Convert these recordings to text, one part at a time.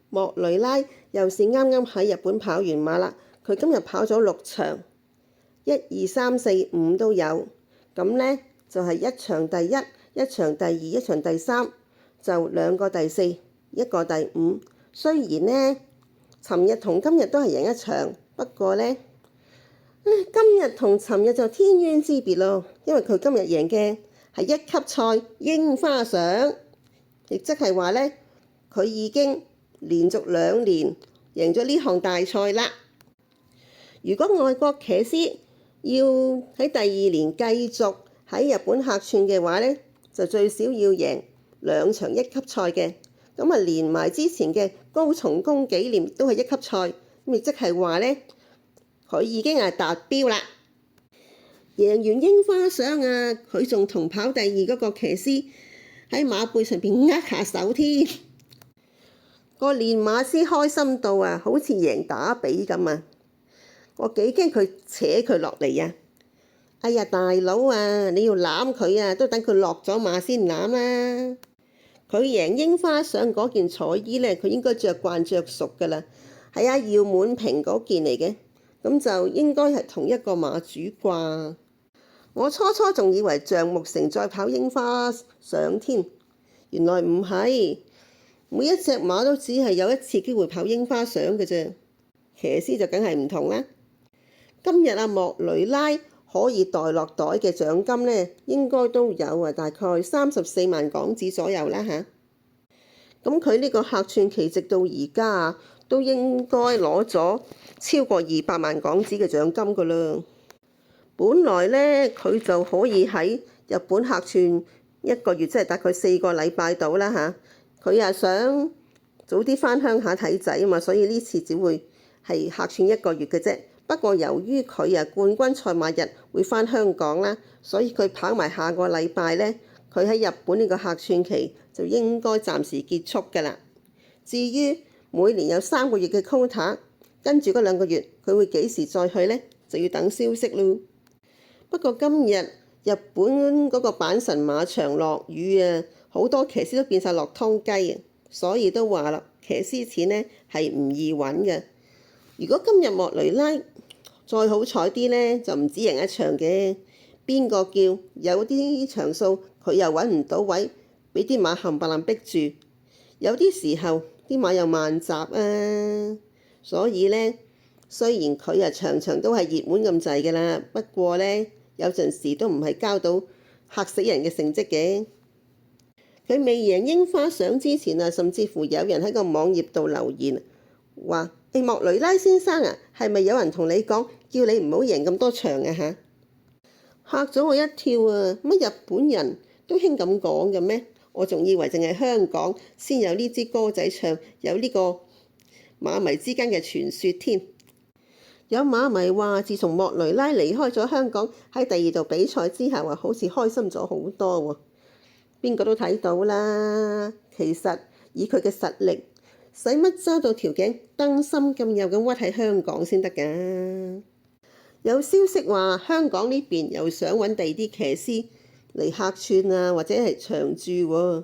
莫雷拉又是啱啱喺日本跑完馬啦，佢今日跑咗6場，1、2、3、4、5都有，咁呢，就係1場第1、1場第2、1場第3，就2個第4、1個第5。雖然呢，尋日同今日都係贏一場，不過呢，今日同尋日就天淵之別咯，因為佢今日贏嘅係1級賽櫻花賞，亦即係話呢，佢已經連續2年贏咗呢項大賽啦。如果外國騎師要喺第2年繼續喺日本客串嘅話呢，就最少要贏2場1級賽嘅，咁啊連埋之前嘅高松宮紀念都係1級賽，咁亦即係話呢，佢已經係達標啦。贏完櫻花賞啊，佢仲同跑第2嗰個騎師喺馬背上邊握下手添，個練馬師開心到啊，好似贏打比咁啊！我幾驚佢扯佢落嚟啊！哎呀，大佬啊，你要攬佢啊，都等佢落咗馬先攬啦。佢贏櫻花賞嗰件彩衣呢，佢應該着慣着熟噶啦，係啊，姚滿平嗰件嚟嘅，咁就應該係同一個馬主啩。我初初仲以為橡木城再跑櫻花賞添，原來唔係，每一隻馬都只係有一次機會跑櫻花賞嘅啫，騎師就梗係唔同啦。今日阿莫雷拉可以袋落袋嘅獎金呢，應該都有啊，大概34萬港紙左右啦嚇。咁佢呢個客串期直到而家啊，都應該攞咗超過200萬港紙嘅獎金噶啦。本來呢，佢就可以喺日本客串1個月，即係大概4個禮拜到啦嚇。佢啊想早啲返鄉下睇仔啊嘛，所以呢次只會係客串1個月嘅啫。不過由於佢啊冠軍賽馬日會返香港啦，所以佢跑埋下個禮拜呢，佢喺日本呢個客串期就應該暫時結束㗎啦。至於每年有3個月嘅 quota， 跟住嗰2個月佢會幾時再去呢？就要等消息咯。不過今日日本嗰個阪神馬場落雨啊，好多騎師都變晒落湯雞啊，所以都話啦，騎師錢呢係唔易揾嘅。如果今日莫雷拉再好彩啲呢，就唔止贏一場嘅。邊個叫有啲場數佢又揾唔到位，俾啲馬冚唪唥逼住。有啲時候啲馬又慢閘啊，所以呢，雖然佢啊場場都係熱門咁滯嘅啦，不過呢，有陣時都唔係交到嚇死人嘅成績嘅。佢未贏櫻花賞之前啊，甚至乎有人喺個網頁度留言話：莫雷拉先生啊，係咪有人同你講叫你唔好贏咁多場啊嚇？嚇咗我一跳啊！乜日本人都興咁講嘅咩？我仲以為淨係香港先有呢支歌仔唱，有呢個馬迷之間嘅傳說添。有馬迷話，自從莫雷拉離開咗香港，喺第2度比賽之後啊，好似開心咗好多喎。邊個都睇到啦。其實以佢嘅實力，使乜揸到條頸燈芯咁幼咁屈喺香港先得㗎？有消息話香港呢邊又想揾第啲騎師嚟客串啊，或者係長駐喎。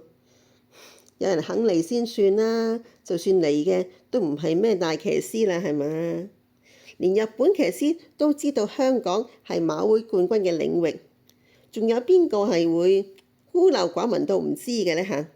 有人肯嚟先算啦，就算嚟嘅都唔係咩大騎師啦，係嘛？連日本騎師都知道香港係馬會冠軍嘅領域，仲有邊個係會孤陋寡聞到唔知嘅呢嚇？